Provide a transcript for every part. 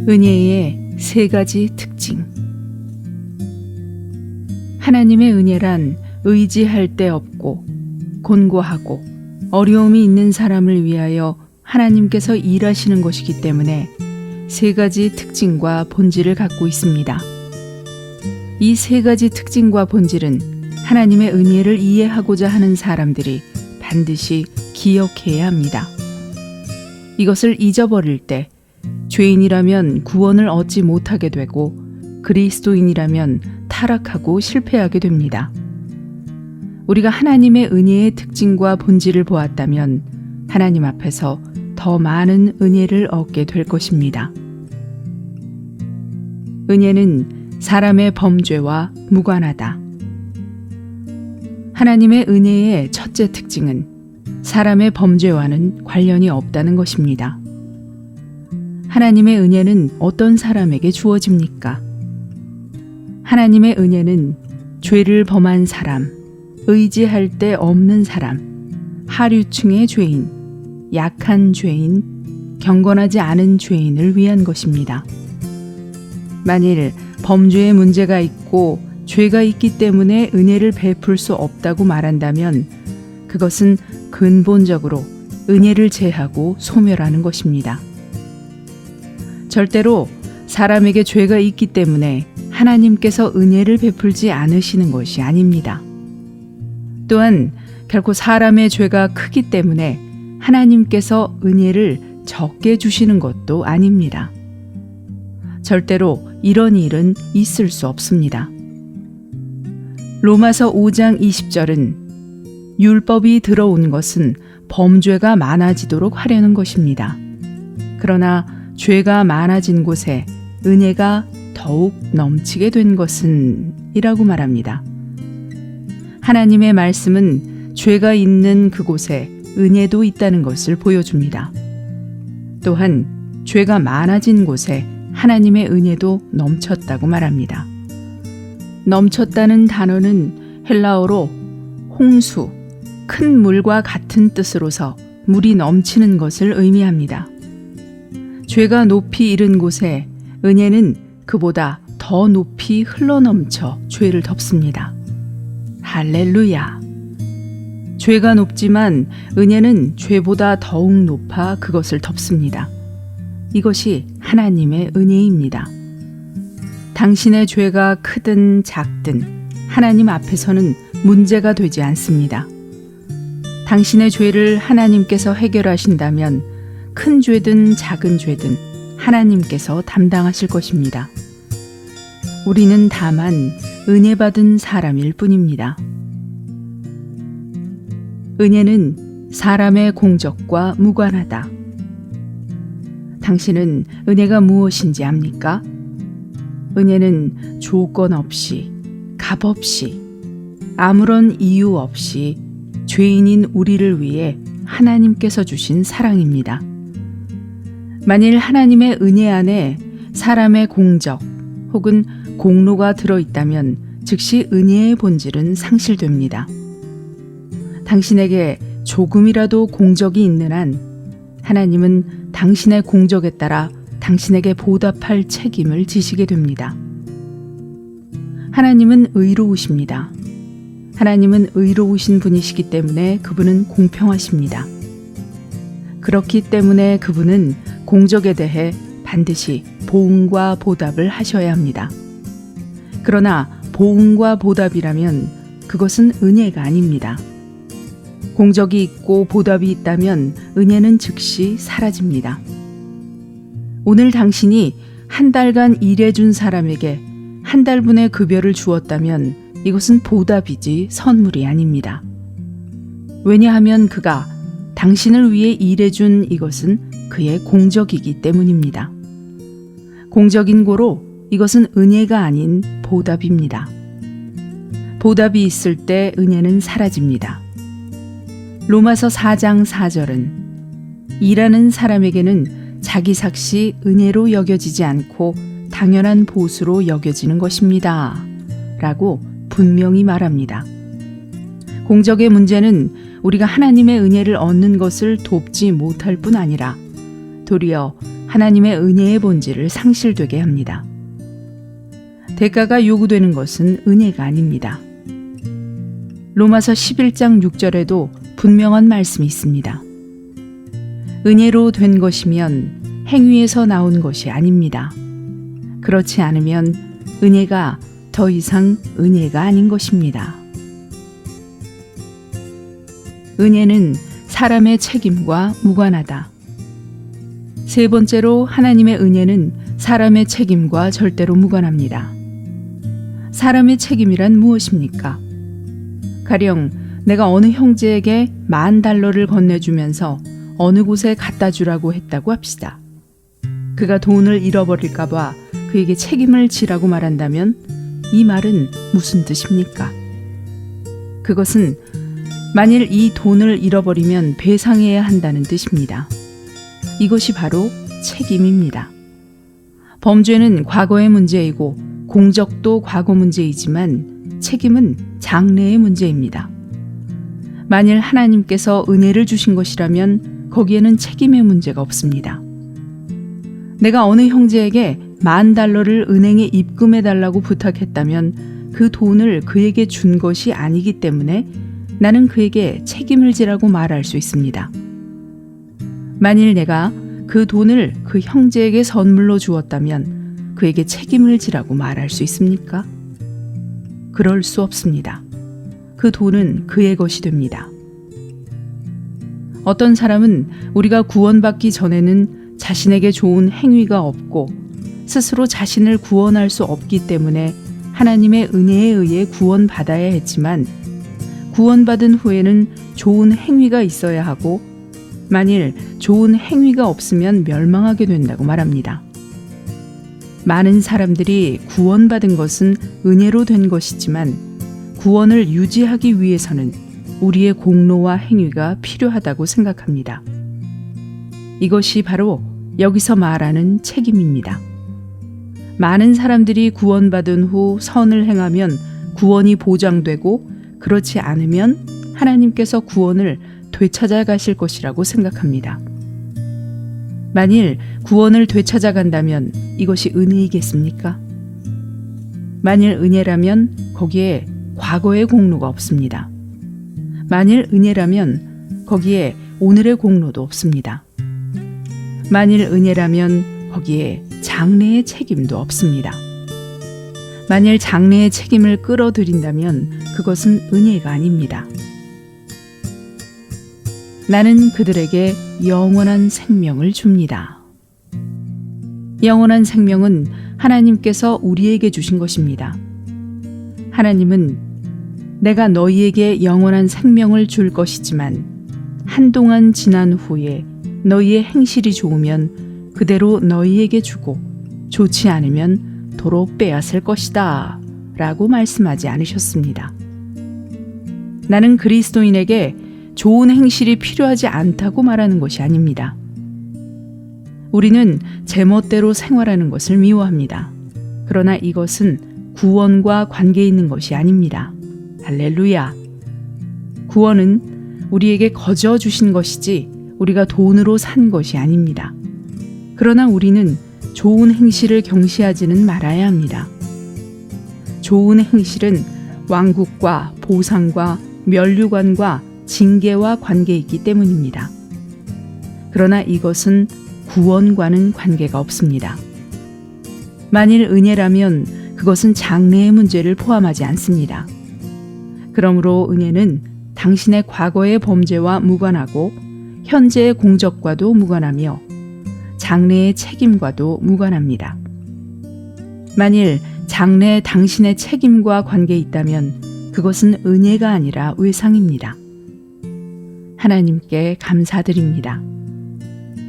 은혜의 세 가지 특징. 하나님의 은혜란 의지할 데 없고 곤고하고 어려움이 있는 사람을 위하여 하나님께서 일하시는 것이기 때문에 세 가지 특징과 본질을 갖고 있습니다. 이 세 가지 특징과 본질은 하나님의 은혜를 이해하고자 하는 사람들이 반드시 기억해야 합니다. 이것을 잊어버릴 때 죄인이라면 구원을 얻지 못하게 되고 그리스도인이라면 타락하고 실패하게 됩니다. 우리가 하나님의 은혜의 특징과 본질을 보았다면 하나님 앞에서 더 많은 은혜를 얻게 될 것입니다. 은혜는 사람의 범죄와 무관하다. 하나님의 은혜의 첫째 특징은 사람의 범죄와는 관련이 없다는 것입니다. 하나님의 은혜는 어떤 사람에게 주어집니까? 하나님의 은혜는 죄를 범한 사람, 의지할 데 없는 사람, 하류층의 죄인, 약한 죄인, 경건하지 않은 죄인을 위한 것입니다. 만일 범죄에 문제가 있고 죄가 있기 때문에 은혜를 베풀 수 없다고 말한다면 그것은 근본적으로 은혜를 제하고 소멸하는 것입니다. 절대로 사람에게 죄가 있기 때문에 하나님께서 은혜를 베풀지 않으시는 것이 아닙니다. 또한 결코 사람의 죄가 크기 때문에 하나님께서 은혜를 적게 주시는 것도 아닙니다. 절대로 이런 일은 있을 수 없습니다. 로마서 5장 20절은 율법이 들어온 것은 범죄가 많아지도록 하려는 것입니다. 그러나 죄가 많아진 곳에 은혜가 더욱 넘치게 된 것은 이라고 말합니다. 하나님의 말씀은 죄가 있는 그곳에 은혜도 있다는 것을 보여줍니다. 또한 죄가 많아진 곳에 하나님의 은혜도 넘쳤다고 말합니다. 넘쳤다는 단어는 헬라어로 홍수, 큰 물과 같은 뜻으로서 물이 넘치는 것을 의미합니다. 죄가 높이 이른 곳에 은혜는 그보다 더 높이 흘러넘쳐 죄를 덮습니다. 할렐루야! 죄가 높지만 은혜는 죄보다 더욱 높아 그것을 덮습니다. 이것이 하나님의 은혜입니다. 당신의 죄가 크든 작든 하나님 앞에서는 문제가 되지 않습니다. 당신의 죄를 하나님께서 해결하신다면 큰 죄든 작은 죄든 하나님께서 담당하실 것입니다. 우리는 다만 은혜 받은 사람일 뿐입니다. 은혜는 사람의 공적과 무관하다. 당신은 은혜가 무엇인지 압니까? 은혜는 조건 없이, 값 없이, 아무런 이유 없이 죄인인 우리를 위해 하나님께서 주신 사랑입니다. 만일 하나님의 은혜 안에 사람의 공적 혹은 공로가 들어있다면 즉시 은혜의 본질은 상실됩니다. 당신에게 조금이라도 공적이 있는 한 하나님은 당신의 공적에 따라 당신에게 보답할 책임을 지시게 됩니다. 하나님은 의로우십니다. 하나님은 의로우신 분이시기 때문에 그분은 공평하십니다. 그렇기 때문에 그분은 공적에 대해 반드시 보응과 보답을 하셔야 합니다. 그러나 보응과 보답이라면 그것은 은혜가 아닙니다. 공적이 있고 보답이 있다면 은혜는 즉시 사라집니다. 오늘 당신이 한 달간 일해준 사람에게 한 달분의 급여를 주었다면 이것은 보답이지 선물이 아닙니다. 왜냐하면 그가 당신을 위해 일해준 이것은 그의 공적이기 때문입니다. 공적인 고로 이것은 은혜가 아닌 보답입니다. 보답이 있을 때 은혜는 사라집니다. 로마서 4장 4절은 일하는 사람에게는 자기 삭시 은혜로 여겨지지 않고 당연한 보수로 여겨지는 것입니다. 라고 분명히 말합니다. 공적의 문제는 우리가 하나님의 은혜를 얻는 것을 돕지 못할 뿐 아니라 도리어 하나님의 은혜의 본질을 상실되게 합니다. 대가가 요구되는 것은 은혜가 아닙니다. 로마서 11장 6절에도 분명한 말씀이 있습니다. 은혜로 된 것이면 행위에서 나온 것이 아닙니다. 그렇지 않으면 은혜가 더 이상 은혜가 아닌 것입니다. 은혜는 사람의 책임과 무관하다. 세 번째로 하나님의 은혜는 사람의 책임과 절대로 무관합니다. 사람의 책임이란 무엇입니까? 가령 내가 어느 형제에게 $10,000를 건네주면서 어느 곳에 갖다 주라고 했다고 합시다. 그가 돈을 잃어버릴까봐 그에게 책임을 지라고 말한다면 이 말은 무슨 뜻입니까? 그것은 만일 이 돈을 잃어버리면 배상해야 한다는 뜻입니다. 이것이 바로 책임입니다. 범죄는 과거의 문제이고 공적도 과거 문제이지만 책임은 장래의 문제입니다. 만일 하나님께서 은혜를 주신 것이라면 거기에는 책임의 문제가 없습니다. 내가 어느 형제에게 $10,000를 은행에 입금해달라고 부탁했다면 그 돈을 그에게 준 것이 아니기 때문에 나는 그에게 책임을 지라고 말할 수 있습니다. 만일 내가 그 돈을 그 형제에게 선물로 주었다면 그에게 책임을 지라고 말할 수 있습니까? 그럴 수 없습니다. 그 돈은 그의 것이 됩니다. 어떤 사람은 우리가 구원받기 전에는 자신에게 좋은 행위가 없고 스스로 자신을 구원할 수 없기 때문에 하나님의 은혜에 의해 구원받아야 했지만 구원받은 후에는 좋은 행위가 있어야 하고 만일 좋은 행위가 없으면 멸망하게 된다고 말합니다. 많은 사람들이 구원받은 것은 은혜로 된 것이지만 구원을 유지하기 위해서는 우리의 공로와 행위가 필요하다고 생각합니다. 이것이 바로 여기서 말하는 책임입니다. 많은 사람들이 구원받은 후 선을 행하면 구원이 보장되고 그렇지 않으면 하나님께서 구원을 되찾아 가실 것이라고 생각합니다. 만일 구원을 되찾아 간다면 이것이 은혜이겠습니까? 만일 은혜라면 거기에 과거의 공로가 없습니다. 만일 은혜라면 거기에 오늘의 공로도 없습니다. 만일 은혜라면 거기에 장래의 책임도 없습니다. 만일 장래의 책임을 끌어들인다면 그것은 은혜가 아닙니다. 나는 그들에게 영원한 생명을 줍니다. 영원한 생명은 하나님께서 우리에게 주신 것입니다. 하나님은 내가 너희에게 영원한 생명을 줄 것이지만 한동안 지난 후에 너희의 행실이 좋으면 그대로 너희에게 주고 좋지 않으면 도로 빼앗을 것이다 라고 말씀하지 않으셨습니다. 나는 그리스도인에게 좋은 행실이 필요하지 않다고 말하는 것이 아닙니다. 우리는 제멋대로 생활하는 것을 미워합니다. 그러나 이것은 구원과 관계 있는 것이 아닙니다. 할렐루야. 구원은 우리에게 거저 주신 것이지 우리가 돈으로 산 것이 아닙니다. 그러나 우리는 좋은 행실을 경시하지는 말아야 합니다. 좋은 행실은 왕국과 보상과 면류관과 징계와 관계 있기 때문입니다. 그러나 이것은 구원과는 관계가 없습니다. 만일 은혜라면 그것은 장래의 문제를 포함하지 않습니다. 그러므로 은혜는 당신의 과거의 범죄와 무관하고 현재의 공적과도 무관하며 장래의 책임과도 무관합니다. 만일 장래에 당신의 책임과 관계 있다면 그것은 은혜가 아니라 외상입니다. 하나님께 감사드립니다.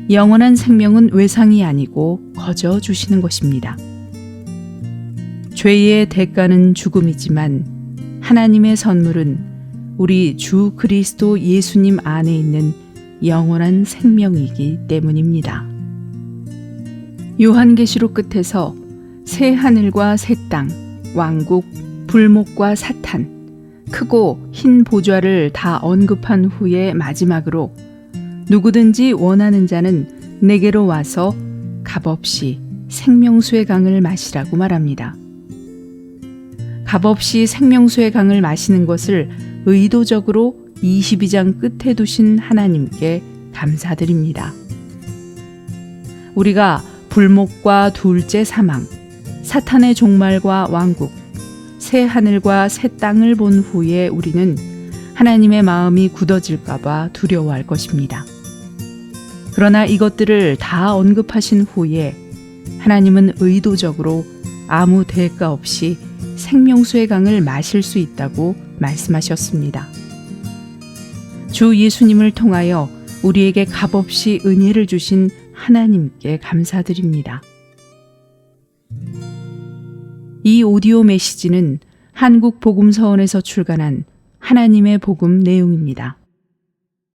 영원한 생명은 외상이 아니고 거저 주시는 것입니다. 죄의 대가는 죽음이지만 하나님의 선물은 우리 주 그리스도 예수님 안에 있는 영원한 생명이기 때문입니다. 요한계시록 끝에서 새 하늘과 새 땅, 왕국, 불목과 사탄, 크고 흰 보좌를 다 언급한 후에 마지막으로 누구든지 원하는 자는 내게로 와서 값없이 생명수의 강을 마시라고 말합니다. 값없이 생명수의 강을 마시는 것을 의도적으로 22장 끝에 두신 하나님께 감사드립니다. 우리가 불목과 둘째 사망, 사탄의 종말과 왕국, 새 하늘과 새 땅을 본 후에 우리는 하나님의 마음이 굳어질까봐 두려워할 것입니다. 그러나 이것들을 다 언급하신 후에 하나님은 의도적으로 아무 대가 없이 생명수의 강을 마실 수 있다고 말씀하셨습니다. 주 예수님을 통하여 우리에게 값없이 은혜를 주신 하나님께 감사드립니다. 이 오디오 메시지는 한국복음서원에서 출간한 하나님의 복음 내용입니다.